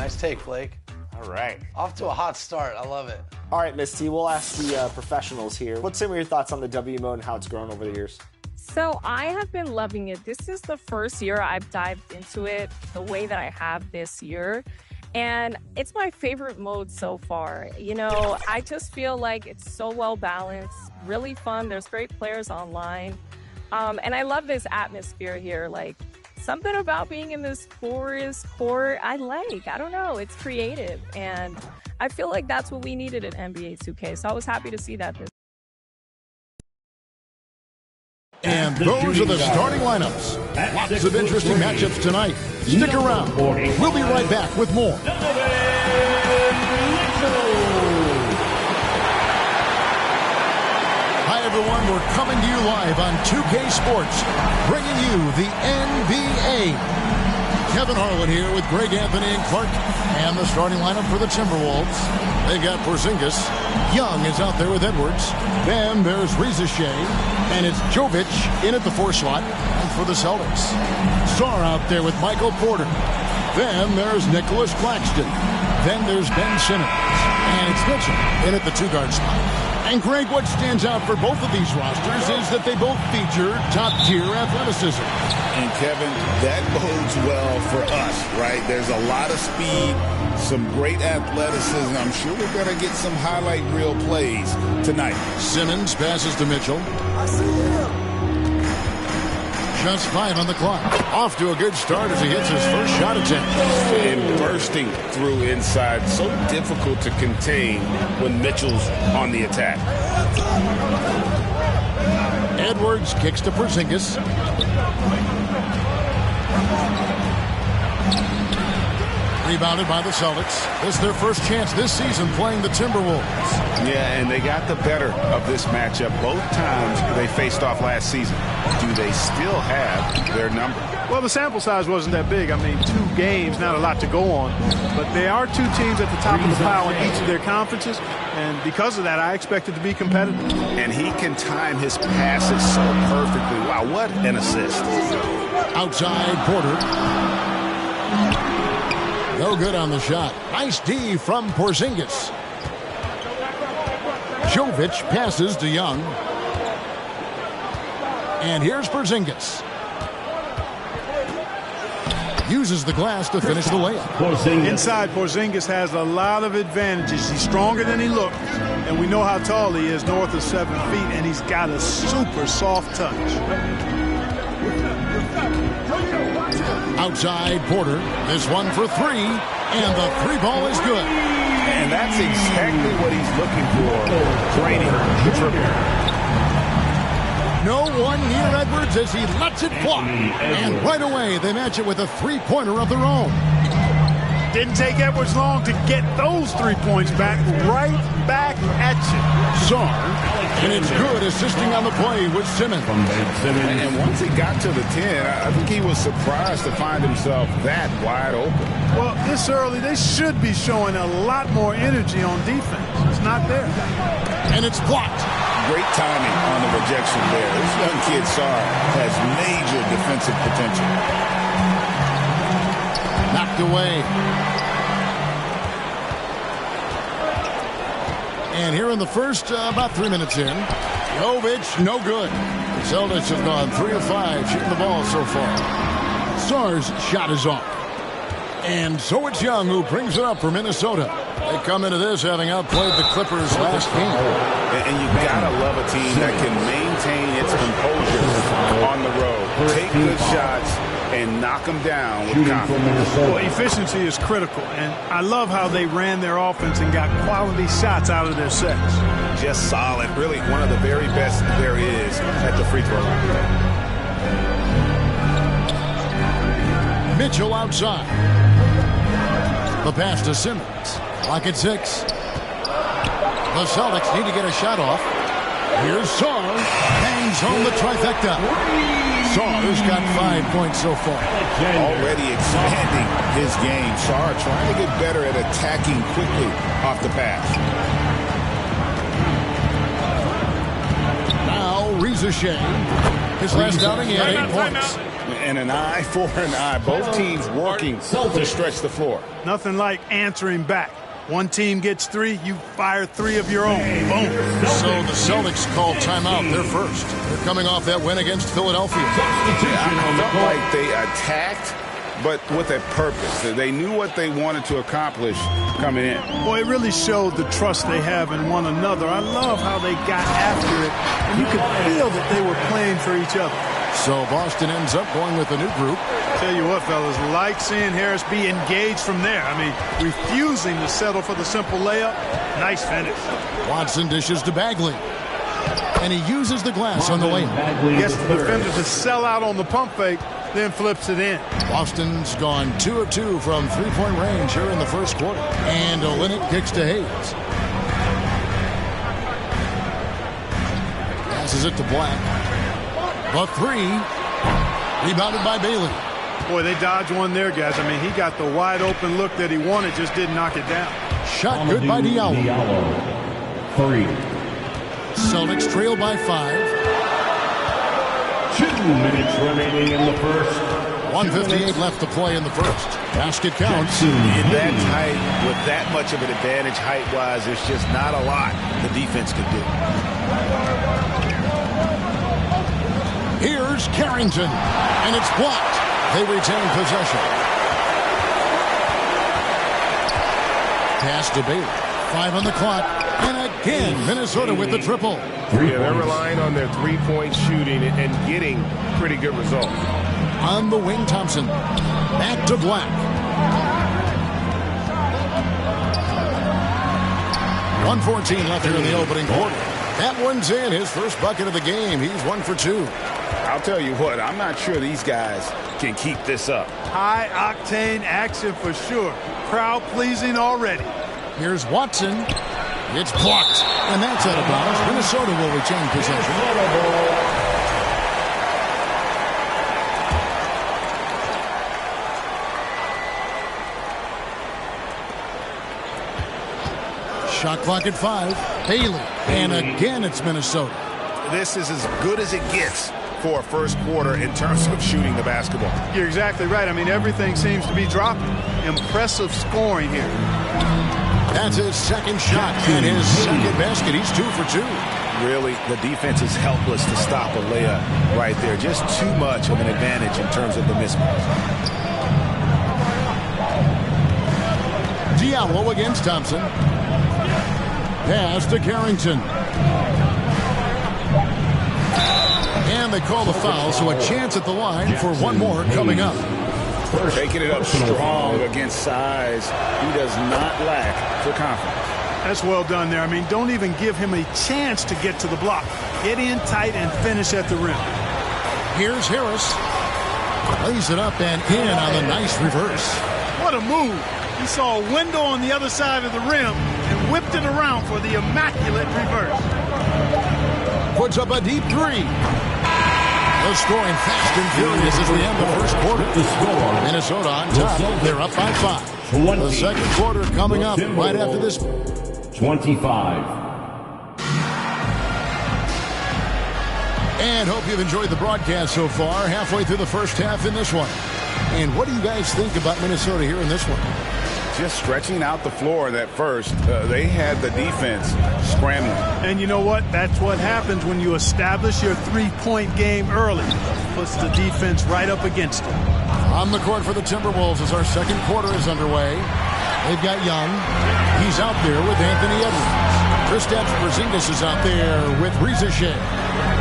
Nice take, Flake. All right. Off to a hot start. I love it. All right, Miss T, we'll ask the professionals here. What's some of your thoughts on the W mode and how it's grown over the years? So I have been loving it. This is the first year I've dived into it the way that I have this year. And it's my favorite mode so far. You know, I just feel like it's so well balanced, really fun. There's great players online. And I love this atmosphere here. Like, something about being in this forest court, I don't know, it's creative. And I feel like that's what we needed in NBA 2K. So I was happy to see that this. And those are the starting lineups. Lots of interesting matchups tonight. Stick around. We'll be right back with more. Hi, everyone. We're coming to you live on 2K Sports, bringing you the NBA. Kevin Harlan here with Greg Anthony and Clark, and the starting lineup for the Timberwolves. They've got Porzingis. Young is out there with Edwards. Then there's Reza Shea, and it's Jovic in at the 4 slot for the Celtics. Sarr out there with Michael Porter. Then there's Nicholas Claxton. Then there's Ben Simmons. And it's Mitchell in at the 2-guard spot. And Greg, what stands out for both of these rosters is that they both feature top-tier athleticism. And Kevin, that bodes well for us, right? There's a lot of speed, some great athleticism. I'm sure we're going to get some highlight reel plays tonight. Simmons passes to Mitchell. I see him. Just 5 on the clock. Off to a good start as he hits his first shot attempt. And bursting through inside. So difficult to contain when Mitchell's on the attack. Edwards kicks to Porzingis. Rebounded by the Celtics. This is their first chance this season playing the Timberwolves. Yeah, and they got the better of this matchup both times they faced off last season. Do they still have their number? Well, the sample size wasn't that big. I mean, 2 games, not a lot to go on. But they are 2 teams at the top of the pile in each of their conferences. And because of that, I expect it to be competitive. And he can time his passes so perfectly. Wow, what an assist. Outside Porter. No good on the shot. Nice D from Porzingis. Jovic passes to Young. And here's Porzingis. Uses the glass to finish the layup. Inside, Porzingis has a lot of advantages. He's stronger than he looks. And we know how tall he is, north of 7 feet. And he's got a super soft touch. Outside Porter. This one for 3. And the 3 ball is good. And that's exactly what he's looking for. Draining the triple. No one near Edwards as he lets it fly. And right away, they match it with a 3-pointer of their own. Didn't take Edwards long to get those 3 points back, right back at you. Sarr, and it's good assisting on the play with Simmons. And once he got to the 10, I think he was surprised to find himself that wide open. Well, this early, they should be showing a lot more energy on defense. It's not there. And it's blocked. Great timing on the rejection there. This young kid, Sarr, has major defensive potential. Knocked away. And here in the first, about 3 minutes in, Jovic, no good. The Celtics have gone 3 of 5 shooting the ball so far. Sarr's shot is off. And so it's Young who brings it up for Minnesota. They come into this having outplayed the Clippers last game. And you gotta love a team that can maintain its composure on the road. Take good shots and knock them down with confidence. Well, efficiency is critical, and I love how they ran their offense and got quality shots out of their sets. Just solid. Really one of the very best there is at the free throw line. Mitchell outside. The pass to Simmons. Clock at 6. The Celtics need to get a shot off. Here's Sarr. Bangs home the trifecta. Sarr's got 5 points so far. Already expanding his game. Sarr trying to get better at attacking quickly off the pass. Now Reza Shea. His last outing, he had 8 points. And an eye for an eye. Both teams working to stretch the floor. Nothing like answering back. One team gets 3, you fire 3 of your own. Boom. So the Celtics call timeout. They're first. They're coming off that win against Philadelphia. I felt like they attacked, but with a purpose. They knew what they wanted to accomplish coming in. Boy, it really showed the trust they have in one another. I love how they got after it, and you could feel that they were playing for each other. So Boston ends up going with a new group. Tell you what, fellas, like seeing Harris be engaged from there. I mean, refusing to settle for the simple layup. Nice finish. Watson dishes to Bagley. And he uses the glass on the layup. Gets the defender to sell out on the pump fake, then flips it in. Boston's gone 2 of 2 from three-point range here in the first quarter. And Olynyk kicks to Hayes. Passes it to Black. The 3. Rebounded by Bailey. Boy, they dodged one there, guys. I mean, he got the wide open look that he wanted, just didn't knock it down. Shot good by Diallo. 3. Celtics trail by 5. 2 minutes remaining in the first. 1:58 left to play in the first. Basket counts. In that height, with that much of an advantage height-wise, there's just not a lot the defense can do. Here's Carrington, and it's blocked. They retain possession. Pass to Bailey. 5 on the clock, and again, Minnesota with the triple. Yeah, they're relying on their three-point shooting and getting pretty good results. On the wing, Thompson. Back to Black. 1:14 left here in the opening quarter. That one's in. His first bucket of the game. He's 1 for 2. I'll tell you what, I'm not sure these guys can keep this up. High-octane action for sure. Crowd-pleasing already. Here's Watson. It's blocked, and that's out of bounds. Minnesota will retain possession. Shot clock at 5. Bailey, and again it's Minnesota. This is as good as it gets for a first quarter in terms of shooting the basketball. You're exactly right. I mean, everything seems to be dropping. Impressive scoring here. That's his second shot and his second basket. He's 2 for 2. Really, the defense is helpless to stop a layup right there. Just too much of an advantage in terms of the mismatch. Diallo against Thompson. Pass to Carrington. And they call the foul, so a chance at the line for one more coming up. Taking it up strong against size. He does not lack for confidence. That's well done there. I mean, don't even give him a chance to get to the block. Get in tight and finish at the rim. Here's Harris. Lays it up and in on the nice reverse. What a move. He saw a window on the other side of the rim and whipped it around for the immaculate reverse. Puts up a deep 3. The scoring fast and furious as we end the first quarter. Minnesota on top. They're up by 5. The second quarter coming up right after this. 25. And hope you've enjoyed the broadcast so far. Halfway through the first half in this one. And what do you guys think about Minnesota here in this one? Just stretching out the floor in that first. They had the defense scrambling. And you know what? That's what happens when you establish your three-point game early. Puts the defense right up against it. On the court for the Timberwolves as our second quarter is underway. They've got Young. He's out there with Anthony Edwards. Kristaps Porzingis is out there with Rizachet.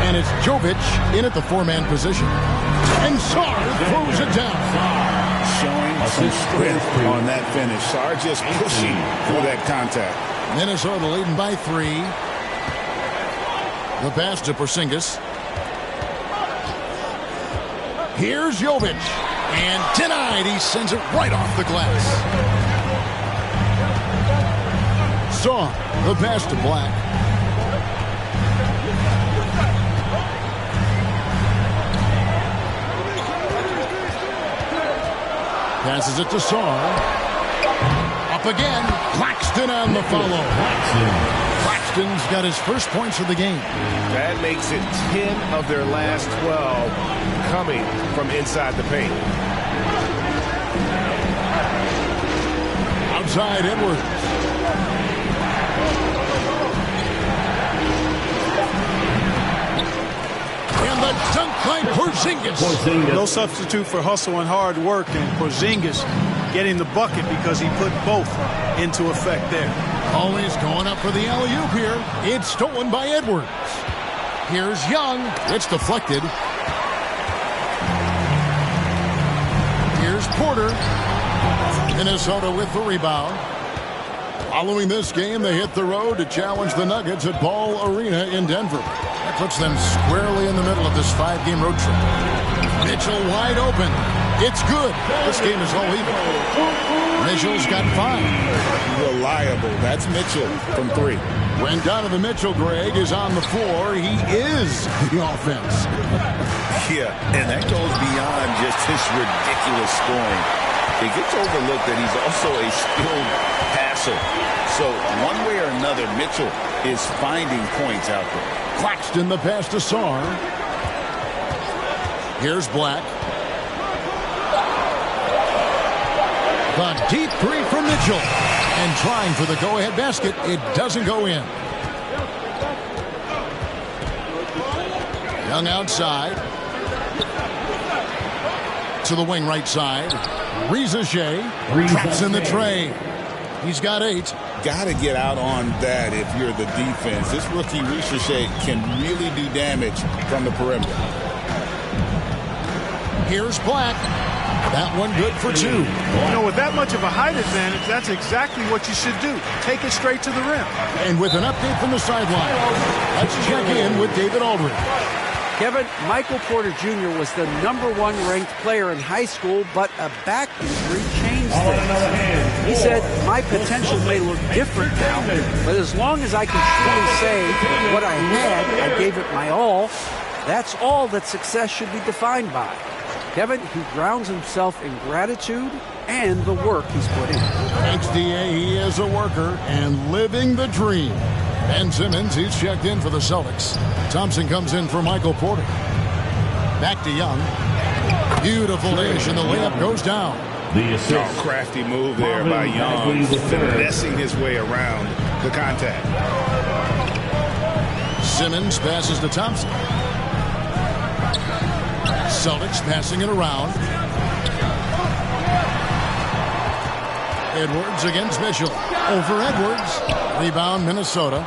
And it's Jovic in at the 4-man position. And Sarr throws it down. Showing some strength on that finish. Sarr just pushing for that contact. Minnesota leading by 3. The pass to Porzingis. Here's Jovic. And denied. He sends it right off the glass. Sarr, the pass to Black. Passes it to Sarr. Up again. Claxton on the follow. Claxton's got his first points of the game. That makes it 10 of their last 12 coming from inside the paint. Outside Edwards. And the dunk by Porzingis. No substitute for hustle and hard work, and Porzingis getting the bucket because he put both into effect there. Always going up for the alley-oop here. It's stolen by Edwards. Here's Young. It's deflected. Here's Porter. Minnesota with the rebound. Following this game, they hit the road to challenge the Nuggets at Ball Arena in Denver. That puts them squarely in the middle of this 5-game road trip. Mitchell wide open. It's good. This game is all even. Mitchell's got 5. Reliable. That's Mitchell from 3. When Donovan Mitchell, Greg, is on the floor, he is the offense. Yeah, and that goes beyond just his ridiculous scoring. It gets overlooked that he's also a skilled passer. So one way or another, Mitchell is finding points out there. Claxton the pass to Sarr. Here's Black. The deep three from Mitchell. And trying for the go-ahead basket. It doesn't go in. Young outside. To the wing right side. Rizachet traps in the tray. He's got 8. Got to get out on that if you're the defense. This rookie Rizachet can really do damage from the perimeter. Here's Black. That one good for 2. You know, with that much of a height advantage, that's exactly what you should do. Take it straight to the rim. And with an update from the sideline, let's check in with David Aldridge. Kevin, Michael Porter Jr. was the #1 ranked player in high school, but a back injury changed things. He said, my potential may look different now, but as long as I can truly say what I had, I gave it my all. That's all that success should be defined by. Kevin, he grounds himself in gratitude and the work he's put in. Thanks, D.A. He is a worker and living the dream. Ben Simmons, he's checked in for the Celtics. Thompson comes in for Michael Porter. Back to Young. Beautiful dish, and the layup goes down. The assist. Oh, crafty move there by Young, finessing his way around the contact. Simmons passes to Thompson. Celtics passing it around. Edwards against Mitchell. Over Edwards. Rebound Minnesota.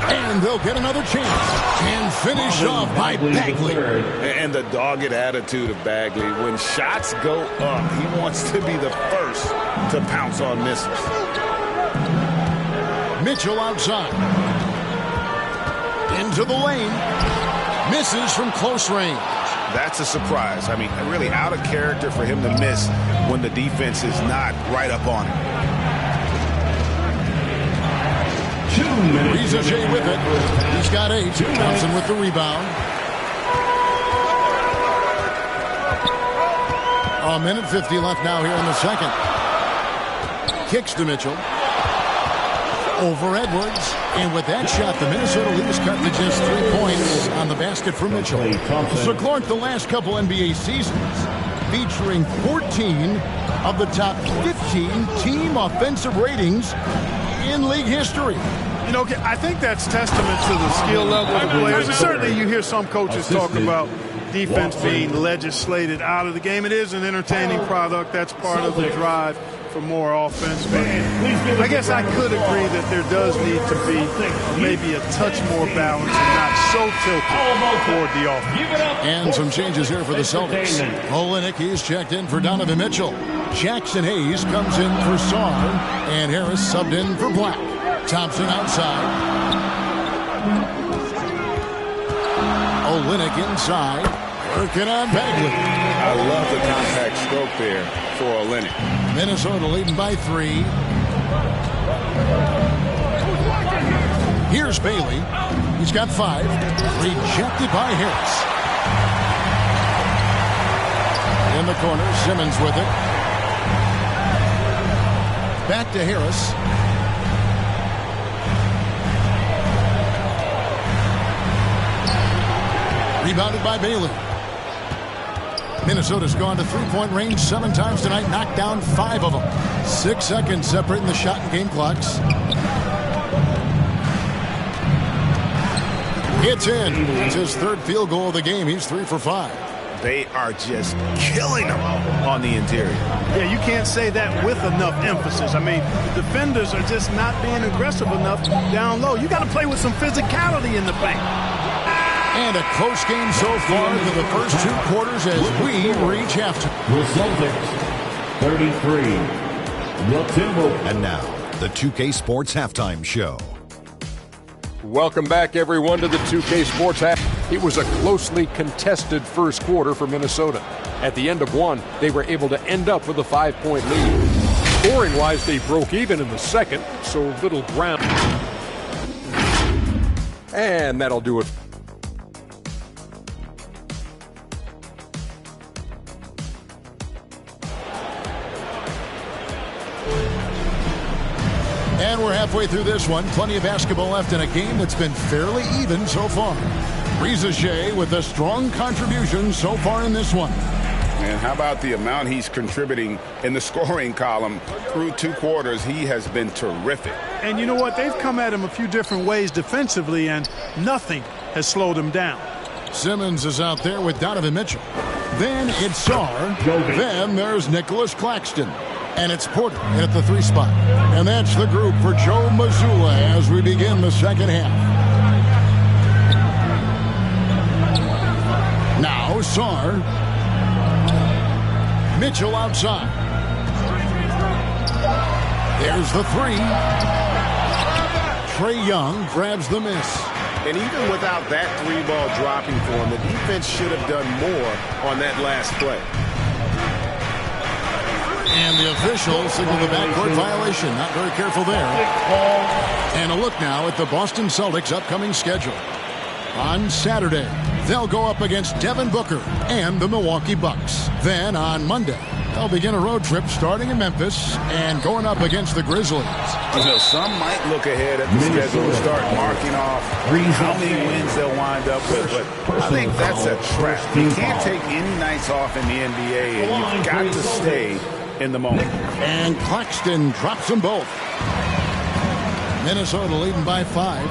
And they'll get another chance. And finish off by Bagley. And the dogged attitude of Bagley. When shots go up, he wants to be the first to pounce on misses. Mitchell outside. Into the lane. Misses from close range. That's a surprise. I mean, really out of character for him to miss when the defense is not right up on him. Rizachet with it. He's got 8. Thompson with the rebound. A minute 50 left now here in the second. Kicks to Mitchell. Over Edwards. And with that shot, the Minnesota lead is cut to just 3 points on the basket for Mitchell. So Clark, the last couple NBA seasons featuring 14 of the top 15 team offensive ratings in league history. You know, I think that's testament to the skill level of the players. Certainly you hear some coaches talk about defense being legislated out of the game. It is an entertaining product. That's part of the drive for more offense. But I guess I could agree that there does need to be maybe a touch more balance and not so tilted toward the offense. And some changes here for the Celtics. Olenek, he's checked in for Donovan Mitchell. Jackson Hayes comes in for Sarr. And Harris subbed in for Black. Thompson outside. Olenek inside. Working on Bagley. I love the compact stroke there for Olenek. Minnesota leading by 3. Here's Bailey. He's got 5. Rejected by Harris. In the corner, Simmons with it. Back to Harris. Rebounded by Bailey. Minnesota's gone to three-point range 7 times tonight, knocked down 5 of them. 6 seconds separating the shot and game clocks. It's in. It's his 3rd field goal of the game. He's 3 for 5. They are just killing them on the interior. Yeah, you can't say that with enough emphasis. I mean, the defenders are just not being aggressive enough down low. You got to play with some physicality in the paint. And a close game so far for the first 2 quarters as we reach halftime. The Celtics, 33. The Timberwolves. And now, the 2K Sports Halftime Show. Welcome back, everyone, to the 2K Sports Half. It was a closely contested first quarter for Minnesota. At the end of one, they were able to end up with a 5-point lead. Scoring-wise, they broke even in the second, so little ground. And that'll do it. And we're halfway through this one. Plenty of basketball left in a game that's been fairly even so far. Shea with a strong contribution so far in this one. And how about the amount he's contributing in the scoring column through 2 quarters? He has been terrific. And you know what? They've come at him a few different ways defensively, and nothing has slowed him down. Simmons is out there with Donovan Mitchell. Then it's Sarr. Then there's Nicholas Claxton. And it's Porter at the 3 spot. And that's the group for Joe Mazzulla as we begin the second half. Now Sarr. Mitchell outside. There's the 3. Trae Young grabs the miss. And even without that 3-ball dropping for him, the defense should have done more on that last play. And the official signaled the backcourt violation. Not very careful there. And a look now at the Boston Celtics' upcoming schedule. On Saturday, they'll go up against Devin Booker and the Milwaukee Bucks. Then on Monday, they'll begin a road trip starting in Memphis and going up against the Grizzlies. You know, some might look ahead at the schedule and start marking off how many wins they'll wind up with, but I think that's a trap. You can't take any nights off in the NBA, and you've got to stay in the moment. And Claxton drops them both. Minnesota leading by 5.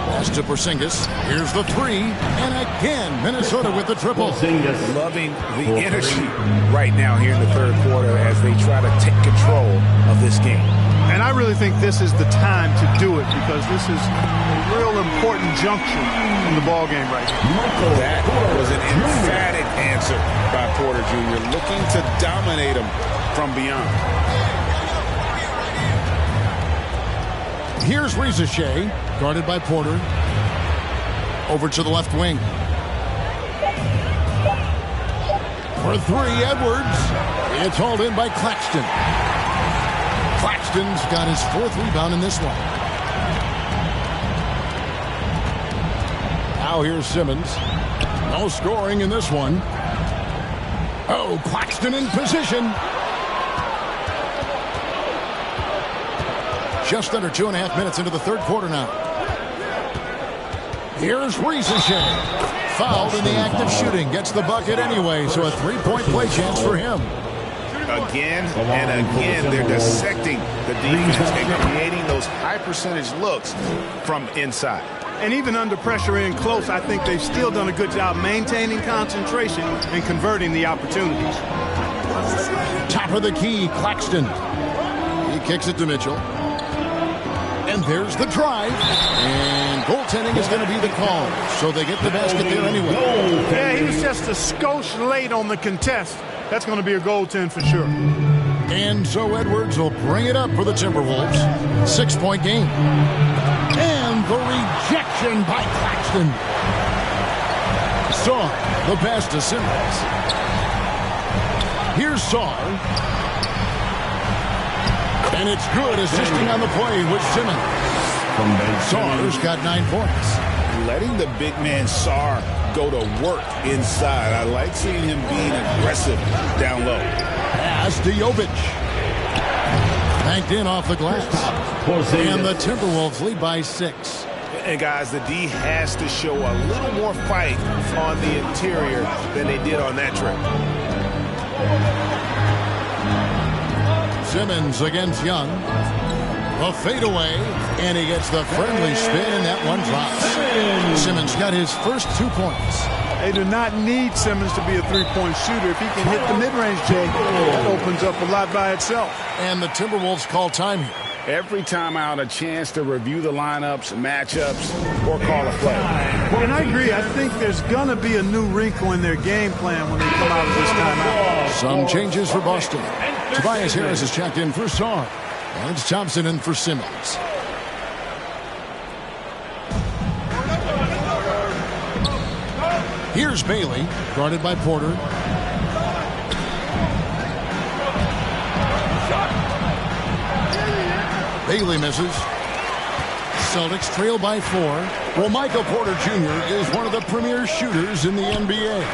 Pass to Porzingis. Here's the 3. And again, Minnesota with the triple. Loving the energy right now here in the 3rd quarter as they try to take control of this game. And I really think this is the time to do it because this is a real important junction in the ballgame right now. That was an emphatic answer by Porter Jr., looking to dominate him from beyond. Here's Shea, guarded by Porter. Over to the left wing. For 3, Edwards. It's hauled in by Claxton. Claxton's got his 4th rebound in this one. Now here's Simmons. No scoring in this one. Oh, Claxton in position. Just under 2.5 minutes into the 3rd quarter now. Here's Shea. Fouled in the act of shooting. Gets the bucket anyway, so a 3-point play chance for him. Again and again, they're dissecting the defense and creating those high-percentage looks from inside. And even under pressure in close, I think they've still done a good job maintaining concentration and converting the opportunities. Top of the key, Claxton. He kicks it to Mitchell. And there's the drive. And goaltending is going to be the call. So they get the basket there anyway. Yeah, he was just a skosh late on the contest. That's going to be a goaltend for sure. And so Edwards will bring it up for the Timberwolves. 6-point game. And the rejection by Claxton. Sarr, the pass to Simmons. Here's Sarr. And it's good, assisting on the play with Simmons. Sarr's got 9 points. Letting the big man Sarr go to work inside. I like seeing him being aggressive down low. Pass to Jovic. Banked in off the glass. And the Timberwolves lead by 6. And guys, the D has to show a little more fight on the interior than they did on that trip. Simmons against Young. A fadeaway, and he gets the friendly spin, and that one drops. Simmons got his first 2 points. They do not need Simmons to be a three-point shooter. If he can hit the mid-range, Jay, that opens up a lot by itself. And the Timberwolves call time here. Every time out, a chance to review the lineups, matchups, or call a play. And I agree. I think there's going to be a new wrinkle in their game plan when they come out of this timeout. Some changes for Boston. Tobias Harris is checked in for Sarr. And it's Thompson in for Simmons. Here's Bailey, guarded by Porter. Bailey misses. Celtics trail by 4. Well, Michael Porter Jr. is one of the premier shooters in the NBA.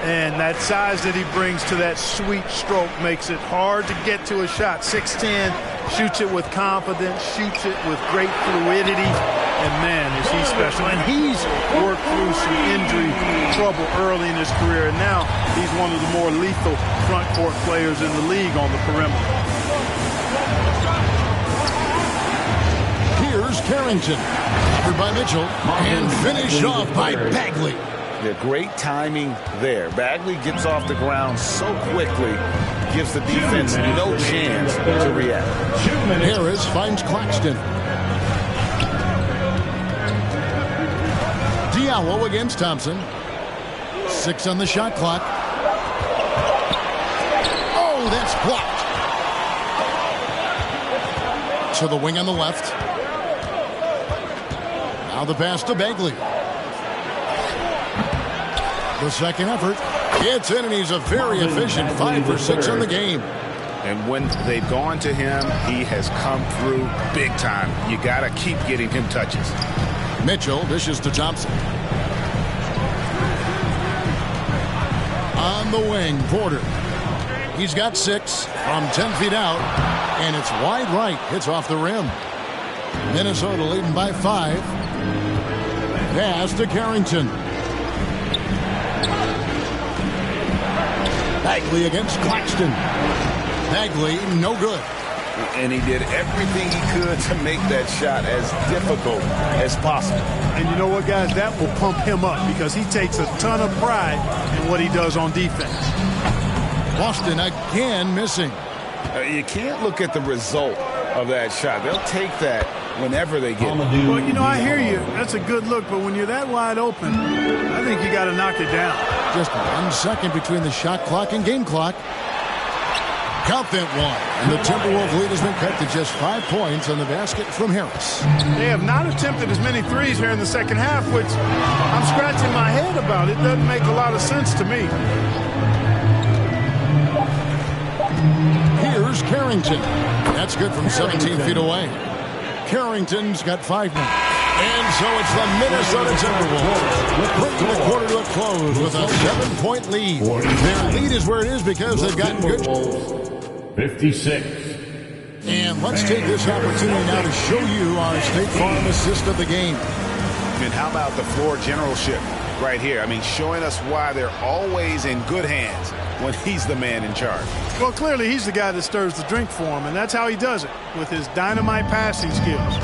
And that size that he brings to that sweet stroke makes it hard to get to a shot. 6'10", shoots it with confidence, shoots it with great fluidity. And, man, is he special. And he's worked through some injury trouble early in his career. And now he's one of the more lethal front court players in the league on the perimeter. Here's Carrington, covered by Mitchell, and finished off by Bagley. Yeah, great timing there. Bagley gets off the ground so quickly, gives the defense no chance to react. Harris finds Claxton. Diallo against Thompson. 6 on the shot clock. Oh, that's blocked. To the wing on the left. Now the pass to Bagley. The second effort. It's in, and he's a very efficient 5 for 6 on the game. And when they've gone to him, he has come through big time. You got to keep getting him touches. Mitchell dishes to Thompson. On the wing, Porter. He's got 6 from 10 feet out, and it's wide right. Hits off the rim. Minnesota leading by 5. Pass to Carrington. Bagley against Claxton. Bagley, no good. And he did everything he could to make that shot as difficult as possible. And you know what, guys? That will pump him up because he takes a ton of pride in what he does on defense. Boston again missing. You can't look at the result of that shot. They'll take that whenever they get it. Well, you know, I hear you. That's a good look, but when you're that wide open, I think you got to knock it down. Just 1 second between the shot clock and game clock. Count that one. And the Timberwolves lead has been cut to just 5 points on the basket from Harris. They have not attempted as many threes here in the second half, which I'm scratching my head about. It doesn't make a lot of sense to me. Here's Carrington. That's good from 17 feet away. Carrington's got 5 now. And so it's the Minnesota Timberwolves bringing the quarter to a close with a 7-point lead. Their lead is where it is because they've gotten good. 56. And let's take this opportunity now to show you our State Farm assist of the game. And how about the floor generalship right here? I mean, showing us why they're always in good hands when he's the man in charge. Well, clearly he's the guy that stirs the drink for him, and that's how he does it, with his dynamite passing skills.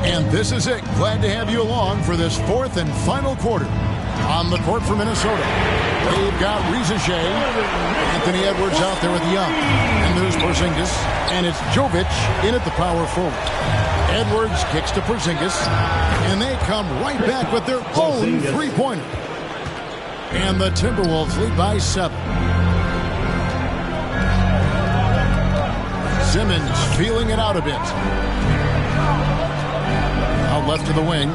And this is it. Glad to have you along for this 4th and final quarter. On the court for Minnesota, they've got Rizaje, Anthony Edwards out there with Young. And there's Porzingis, and it's Jovic in at the power forward. Edwards kicks to Porzingis, and they come right back with their own three-pointer. And the Timberwolves lead by 7. Simmons feeling it out a bit. Out left to the wing.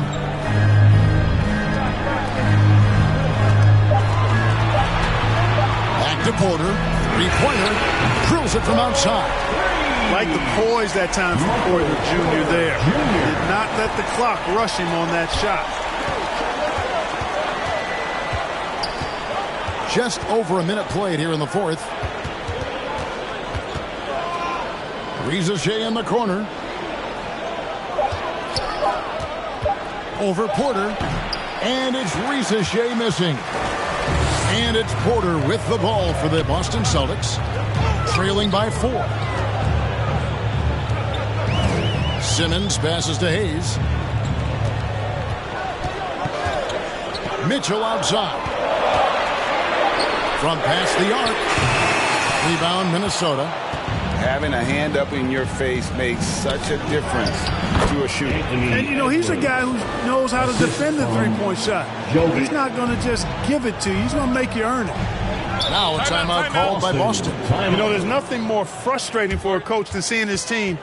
Back to Porter. Three-pointer. Drills it from outside. Like the poise that time from Porter Jr. there. Did not let the clock rush him on that shot. Just over a minute played here in the fourth. Risache in the corner. Over Porter. And it's Risache missing. And it's Porter with the ball for the Boston Celtics. Trailing by 4. Simmons passes to Hayes. Mitchell outside. From past the arc. Rebound Minnesota. Having a hand up in your face makes such a difference to a shooter. And, you know, he's a guy who knows how to defend the three-point shot. He's not going to just give it to you. He's going to make you earn it. Now a timeout called by Boston. You know, there's nothing more frustrating for a coach than seeing his team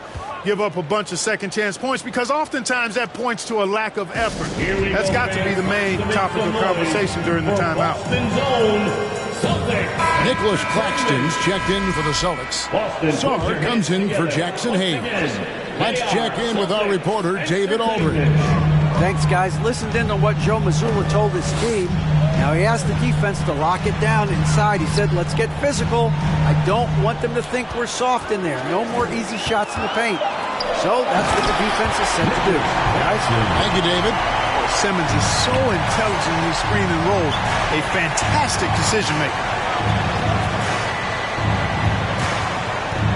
give up a bunch of second-chance points, because oftentimes that points to a lack of effort. That's got to be the main topic of conversation during the timeout. Nicholas Claxton's checked in for the Celtics. Sarr comes in for Jackson Hayes. Let's check in with our reporter, David Aldridge. Thanks, guys. Listened in to what Joe Mazzulla told his team. Now, he asked the defense to lock it down inside. He said, let's get physical. I don't want them to think we're soft in there. No more easy shots in the paint. So that's what the defense is set to do. Guys? Thank you, David. Simmons is so intelligent in his screen and roll. A fantastic decision maker.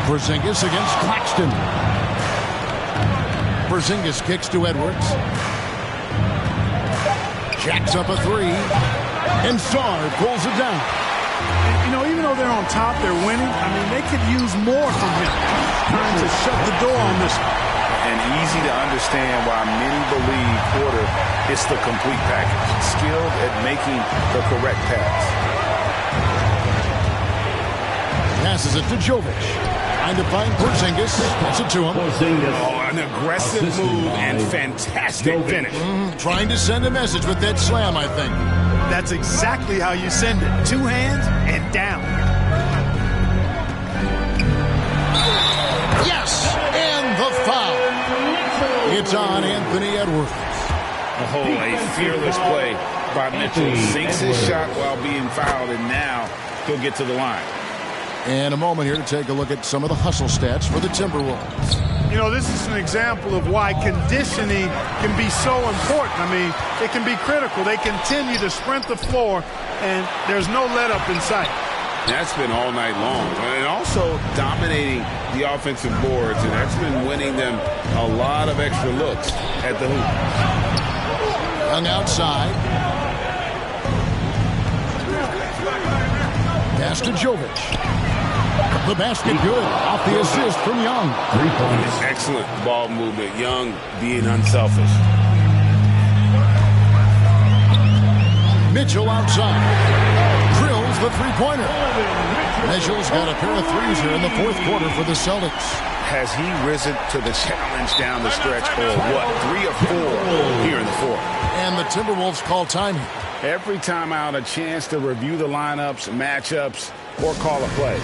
Porzingis against Claxton. Porzingis kicks to Edwards. Jacks up a 3. And Sarr pulls it down. You know, even though they're on top, they're winning. I mean, they could use more from him. Trying to shut the door on this one. And easy to understand why many believe Porter is the complete package. Skilled at making the correct pass. Passes it to Jovic. Trying to find Porzingis. Pass it to him. Oh, an aggressive move and fantastic finish. Trying to send a message with that slam, I think. That's exactly how you send it. 2 hands and down. Yes! And the foul. It's on Anthony Edwards. Oh, a fearless play by Mitchell. Sinks his shot while being fouled, and now he'll get to the line. And a moment here to take a look at some of the hustle stats for the Timberwolves. You know, this is an example of why conditioning can be so important. I mean, it can be critical. They continue to sprint the floor, and there's no let-up in sight. That's been all night long. And also dominating the offensive boards, and that's been winning them a lot of extra looks at the hoop. Young outside. Pass to Jovic. The basket good. Off the assist from Young. Excellent ball movement. Young being unselfish. Mitchell outside. Drills the three-pointer. Mitchell's got a pair of threes here in the fourth quarter for the Celtics. Has he risen to the challenge down the stretch, or what? 3 or 4 here in the fourth. And the Timberwolves call timing. Every time out, a chance to review the lineups, matchups, or call a play.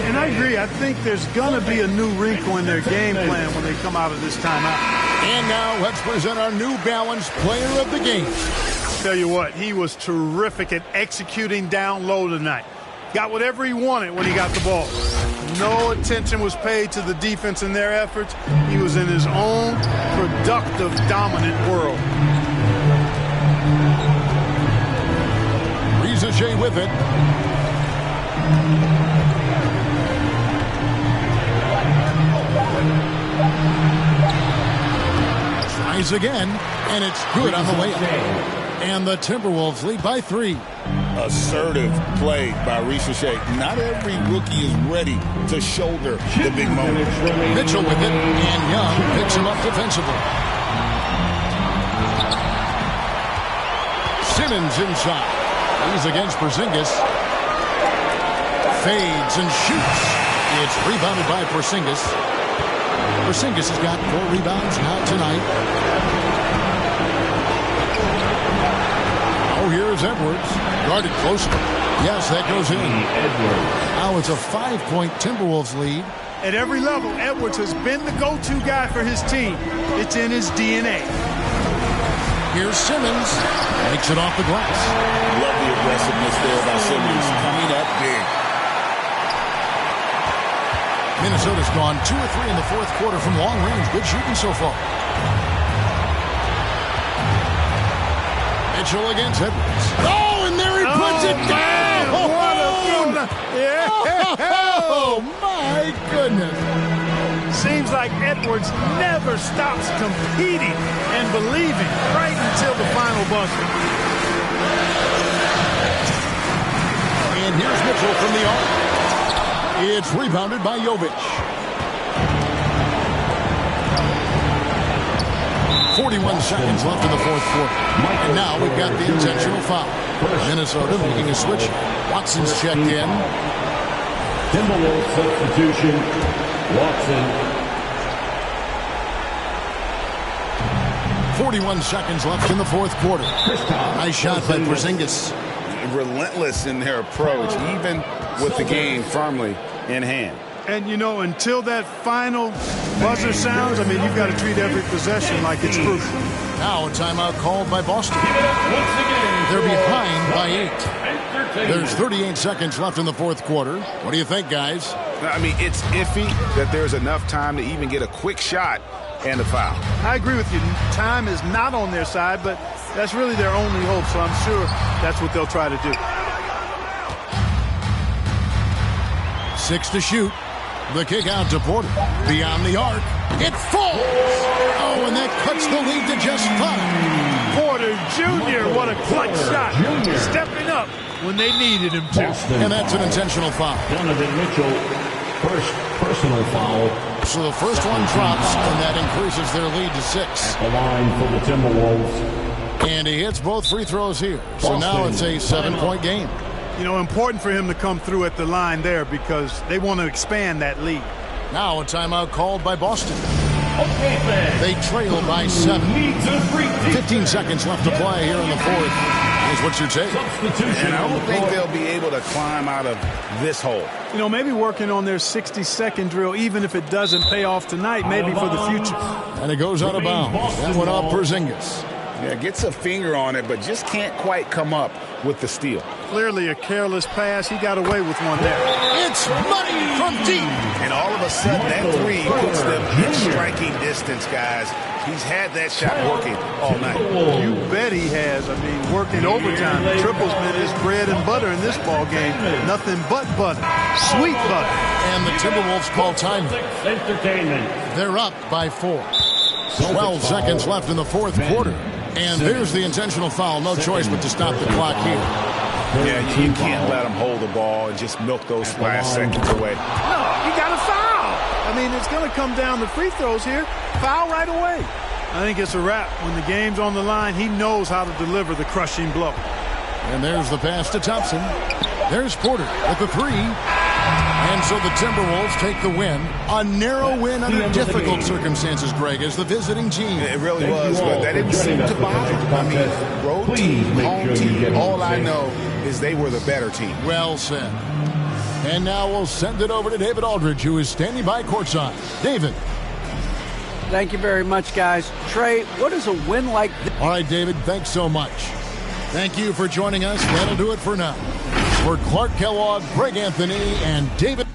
And I agree. I think there's going to be a new wrinkle in their game plan when they come out of this timeout. And now let's present our New Balance player of the game. Tell you what, he was terrific at executing down low tonight. Got whatever he wanted when he got the ball. No attention was paid to the defense in their efforts. He was in his own productive, dominant world. Risache with it. Tries again, and it's good on the way up. And the Timberwolves lead by 3. Assertive play by Risache. Not every rookie is ready to shoulder the big moment. Mitchell with it, and Young picks him up defensively. Simmons inside. He's against Porzingis. Fades and shoots. It's rebounded by Porzingis. Porzingis has got 4 rebounds now tonight. Oh, here's Edwards. Guarded closely. Yes, that goes in. Now it's a 5-point Timberwolves lead. At every level, Edwards has been the go-to guy for his team. It's in his DNA. Here's Simmons. Makes it off the glass. Love the aggressiveness there by Simmons. Minnesota's gone 2 of 3 in the fourth quarter from long range. Good shooting so far. Mitchell against Edwards. Oh, and there he puts it down! Oh, my goodness. Seems like Edwards never stops competing and believing right until the final buzzer. And here's Mitchell from the arc. It's rebounded by Jovic. 41 seconds left in the fourth quarter. And now we've got the intentional foul. Minnesota making a switch. Watson's checked in. Timberwolves substitution. Watson. 41 seconds left in the fourth quarter. Nice shot by Porzingis. Relentless in their approach, even with the game firmly in hand. And, you know, until that final buzzer sounds, I mean, you've got to treat every possession like it's crucial. Now a timeout called by Boston. They're behind by 8. There's 38 seconds left in the fourth quarter. What do you think, guys? I mean, it's iffy that there's enough time to even get a quick shot and a foul. I agree with you. Time is not on their side, but that's really their only hope, so I'm sure that's what they'll try to do. 6 to shoot. The kick out to Porter. Beyond the arc. It falls! Oh, and that cuts the lead to just 5. Porter Jr., what a clutch shot. Stepping up when they needed him to. And that's an intentional foul. Donovan Mitchell, first personal foul. So the first one drops, and that increases their lead to 6. The line for the Timberwolves. And he hits both free throws here. So now it's a 7-point game. You know, important for him to come through at the line there because they want to expand that lead. Now a timeout called by Boston. They trail by 7. 15 seconds left to play here in the fourth. Here's what you take. And I don't think they'll be able to climb out of this hole. You know, maybe working on their 60-second drill, even if it doesn't pay off tonight, maybe for the future. And it goes out of bounds. That went off Porzingis. Yeah, gets a finger on it, but just can't quite come up with the steal. Clearly a careless pass. He got away with one there. It's money from deep. And all of a sudden, that three puts them in striking distance, guys. He's had that shot working all night. You bet he has. I mean, working overtime. The triples been his bread and butter in this ball game. Nothing but butter. Sweet butter. And the Timberwolves call time. They're up by 4. 12 seconds left in the fourth quarter. And there's the intentional foul. No choice but to stop the clock here. Yeah, you can't let them hold the ball and just milk those last seconds away. No, you got to foul. I mean, it's going to come down to free throws here. Foul right away. I think it's a wrap. When the game's on the line, he knows how to deliver the crushing blow. And there's the pass to Thompson. There's Porter with the 3. And so the Timberwolves take the win. A narrow win under difficult circumstances, Greg, as the visiting team. It really was, but that didn't seem to bother. I mean, road team, home team, all I know is they were the better team. Well said. And now we'll send it over to David Aldridge, who is standing by courtside. David. Thank you very much, guys. Trey, what is a win like this? All right, David, thanks so much. Thank you for joining us. That'll do it for now. For Clark Kellogg, Greg Anthony, and David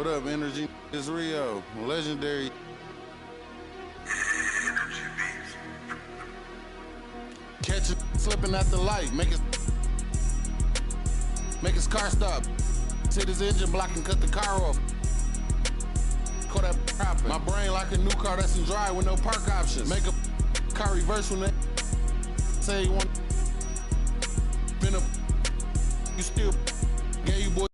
What up, Energy? It's Rio, legendary. Catch it slipping at the light, make his car stop. Hit his engine block and cut the car off. Call that profit. My brain like a new car that's in drive with no park options. Make a car reverse when they say you want. Been a, you still gave you boy.